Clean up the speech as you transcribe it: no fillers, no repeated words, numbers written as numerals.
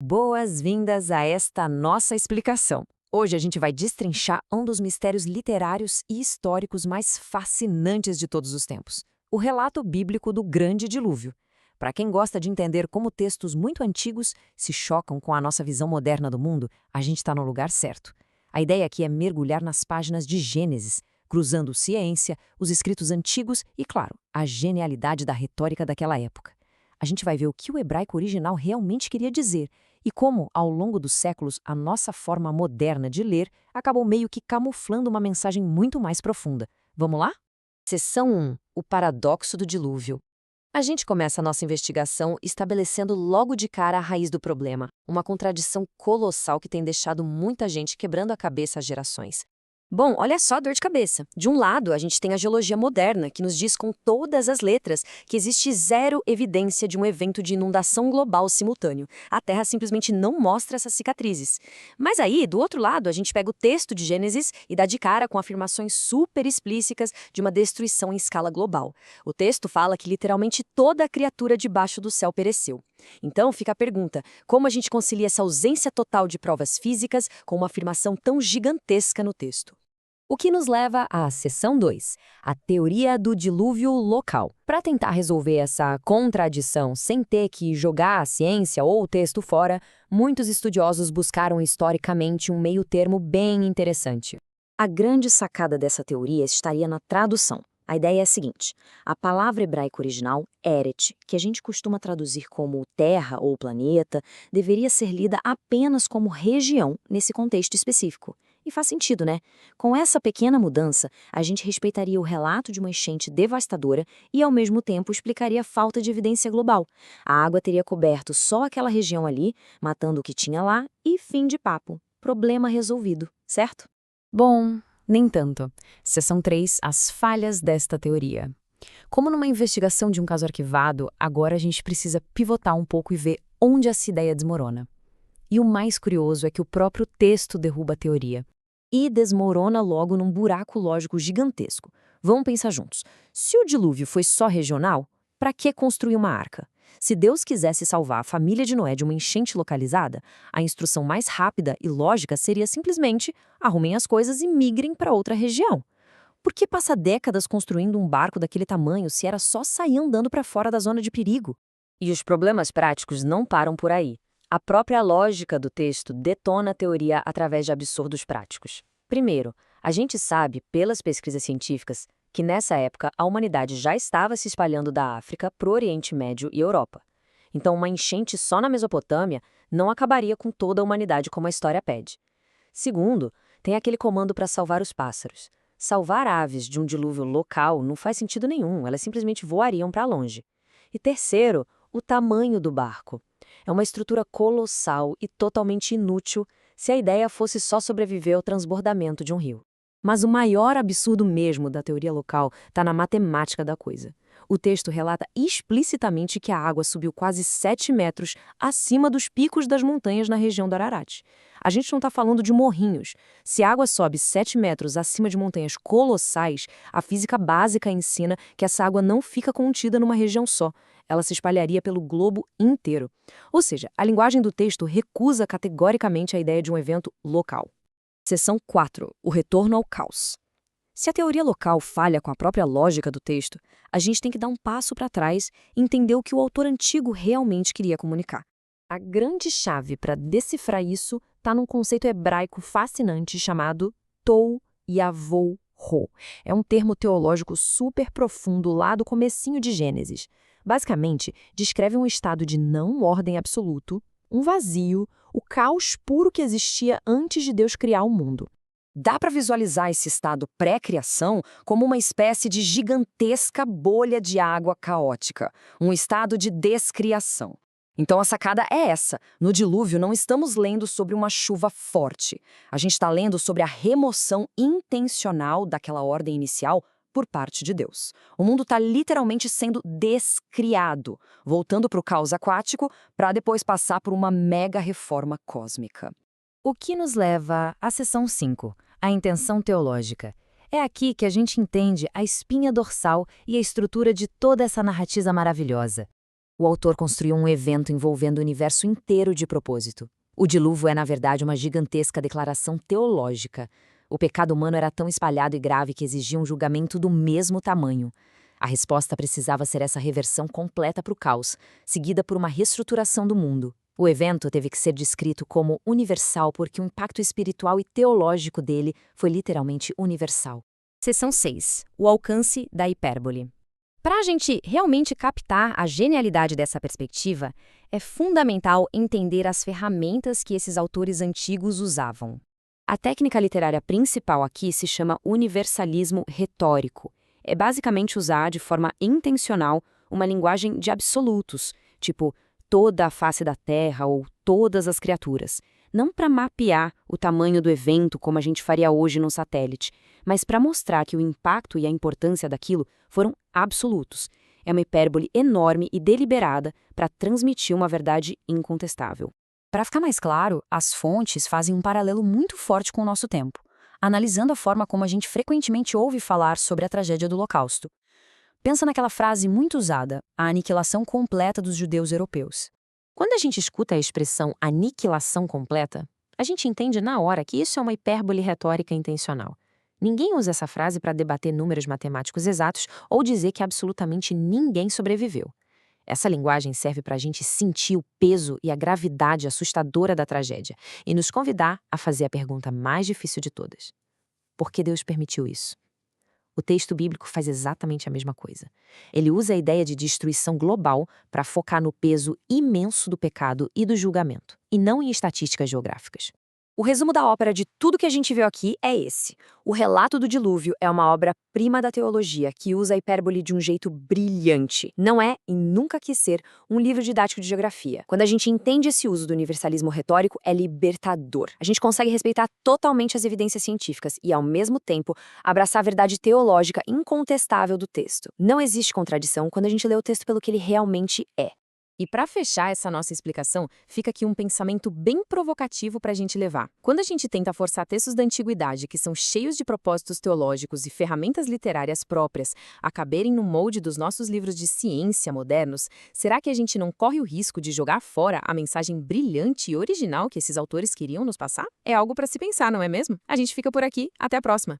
Boas-vindas a esta nossa explicação. Hoje a gente vai destrinchar um dos mistérios literários e históricos mais fascinantes de todos os tempos: o relato bíblico do Grande Dilúvio. Para quem gosta de entender como textos muito antigos se chocam com a nossa visão moderna do mundo, a gente está no lugar certo. A ideia aqui é mergulhar nas páginas de Gênesis, cruzando ciência, os escritos antigos e, claro, a genialidade da retórica daquela época. A gente vai ver o que o hebraico original realmente queria dizer e como, ao longo dos séculos, a nossa forma moderna de ler acabou meio que camuflando uma mensagem muito mais profunda. Vamos lá? Seção 1. O paradoxo do dilúvio. A gente começa a nossa investigação estabelecendo logo de cara a raiz do problema, uma contradição colossal que tem deixado muita gente quebrando a cabeça há gerações. Bom, olha só a dor de cabeça. De um lado, a gente tem a geologia moderna, que nos diz com todas as letras que existe zero evidência de um evento de inundação global simultâneo. A Terra simplesmente não mostra essas cicatrizes. Mas aí, do outro lado, a gente pega o texto de Gênesis e dá de cara com afirmações super explícitas de uma destruição em escala global. O texto fala que literalmente toda a criatura debaixo do céu pereceu. Então fica a pergunta: como a gente concilia essa ausência total de provas físicas com uma afirmação tão gigantesca no texto? O que nos leva à seção 2, a teoria do dilúvio local. Para tentar resolver essa contradição sem ter que jogar a ciência ou o texto fora, muitos estudiosos buscaram historicamente um meio-termo bem interessante. A grande sacada dessa teoria estaria na tradução. A ideia é a seguinte: a palavra hebraica original, Eret, que a gente costuma traduzir como terra ou planeta, deveria ser lida apenas como região nesse contexto específico. E faz sentido, né? Com essa pequena mudança, a gente respeitaria o relato de uma enchente devastadora e, ao mesmo tempo, explicaria a falta de evidência global. A água teria coberto só aquela região ali, matando o que tinha lá e fim de papo. Problema resolvido, certo? Bom, nem tanto. Seção 3. As falhas desta teoria. Como numa investigação de um caso arquivado, agora a gente precisa pivotar um pouco e ver onde essa ideia desmorona. E o mais curioso é que o próprio texto derruba a teoria. E desmorona logo num buraco lógico gigantesco. Vamos pensar juntos. Se o dilúvio foi só regional, para que construir uma arca? Se Deus quisesse salvar a família de Noé de uma enchente localizada, a instrução mais rápida e lógica seria simplesmente: arrumem as coisas e migrem para outra região. Por que passa décadas construindo um barco daquele tamanho se era só sair andando para fora da zona de perigo? E os problemas práticos não param por aí. A própria lógica do texto detona a teoria através de absurdos práticos. Primeiro, a gente sabe, pelas pesquisas científicas, que nessa época a humanidade já estava se espalhando da África para o Oriente Médio e Europa. Então, uma enchente só na Mesopotâmia não acabaria com toda a humanidade como a história pede. Segundo, tem aquele comando para salvar os pássaros. Salvar aves de um dilúvio local não faz sentido nenhum, elas simplesmente voariam para longe. E terceiro, o tamanho do barco. É uma estrutura colossal e totalmente inútil se a ideia fosse só sobreviver ao transbordamento de um rio. Mas o maior absurdo mesmo da teoria local está na matemática da coisa. O texto relata explicitamente que a água subiu quase 7 metros acima dos picos das montanhas na região do Ararat. A gente não está falando de morrinhos. Se a água sobe 7 metros acima de montanhas colossais, a física básica ensina que essa água não fica contida numa região só. Ela se espalharia pelo globo inteiro. Ou seja, a linguagem do texto recusa categoricamente a ideia de um evento local. Seção 4. O retorno ao caos. Se a teoria local falha com a própria lógica do texto, a gente tem que dar um passo para trás e entender o que o autor antigo realmente queria comunicar. A grande chave para decifrar isso está num conceito hebraico fascinante chamado Tou Yavou Ho. É um termo teológico super profundo lá do comecinho de Gênesis. Basicamente, descreve um estado de não ordem absoluto, um vazio, o caos puro que existia antes de Deus criar o mundo. Dá para visualizar esse estado pré-criação como uma espécie de gigantesca bolha de água caótica, um estado de descriação. Então a sacada é essa: no dilúvio não estamos lendo sobre uma chuva forte. A gente está lendo sobre a remoção intencional daquela ordem inicial por parte de Deus. O mundo está literalmente sendo descriado, voltando para o caos aquático para depois passar por uma mega reforma cósmica. O que nos leva à seção 5, a intenção teológica. É aqui que a gente entende a espinha dorsal e a estrutura de toda essa narrativa maravilhosa. O autor construiu um evento envolvendo o universo inteiro de propósito. O dilúvio é, na verdade, uma gigantesca declaração teológica. O pecado humano era tão espalhado e grave que exigia um julgamento do mesmo tamanho. A resposta precisava ser essa reversão completa para o caos, seguida por uma reestruturação do mundo. O evento teve que ser descrito como universal porque o impacto espiritual e teológico dele foi literalmente universal. Seção 6. O alcance da hipérbole. Para a gente realmente captar a genialidade dessa perspectiva, é fundamental entender as ferramentas que esses autores antigos usavam. A técnica literária principal aqui se chama universalismo retórico. É basicamente usar de forma intencional uma linguagem de absolutos, tipo toda a face da Terra ou todas as criaturas. Não para mapear o tamanho do evento como a gente faria hoje num satélite, mas para mostrar que o impacto e a importância daquilo foram absolutos. É uma hipérbole enorme e deliberada para transmitir uma verdade incontestável. Para ficar mais claro, as fontes fazem um paralelo muito forte com o nosso tempo, analisando a forma como a gente frequentemente ouve falar sobre a tragédia do Holocausto. Pensa naquela frase muito usada, a aniquilação completa dos judeus europeus. Quando a gente escuta a expressão aniquilação completa, a gente entende na hora que isso é uma hipérbole retórica intencional. Ninguém usa essa frase para debater números matemáticos exatos ou dizer que absolutamente ninguém sobreviveu. Essa linguagem serve para a gente sentir o peso e a gravidade assustadora da tragédia e nos convidar a fazer a pergunta mais difícil de todas. Por que Deus permitiu isso? O texto bíblico faz exatamente a mesma coisa. Ele usa a ideia de destruição global para focar no peso imenso do pecado e do julgamento, e não em estatísticas geográficas. O resumo da ópera de tudo que a gente viu aqui é esse. O relato do dilúvio é uma obra-prima da teologia que usa a hipérbole de um jeito brilhante. Não é, e nunca quis ser, um livro didático de geografia. Quando a gente entende esse uso do universalismo retórico, é libertador. A gente consegue respeitar totalmente as evidências científicas e, ao mesmo tempo, abraçar a verdade teológica incontestável do texto. Não existe contradição quando a gente lê o texto pelo que ele realmente é. E para fechar essa nossa explicação, fica aqui um pensamento bem provocativo para a gente levar. Quando a gente tenta forçar textos da antiguidade, que são cheios de propósitos teológicos e ferramentas literárias próprias, a caberem no molde dos nossos livros de ciência modernos, será que a gente não corre o risco de jogar fora a mensagem brilhante e original que esses autores queriam nos passar? É algo para se pensar, não é mesmo? A gente fica por aqui, até a próxima!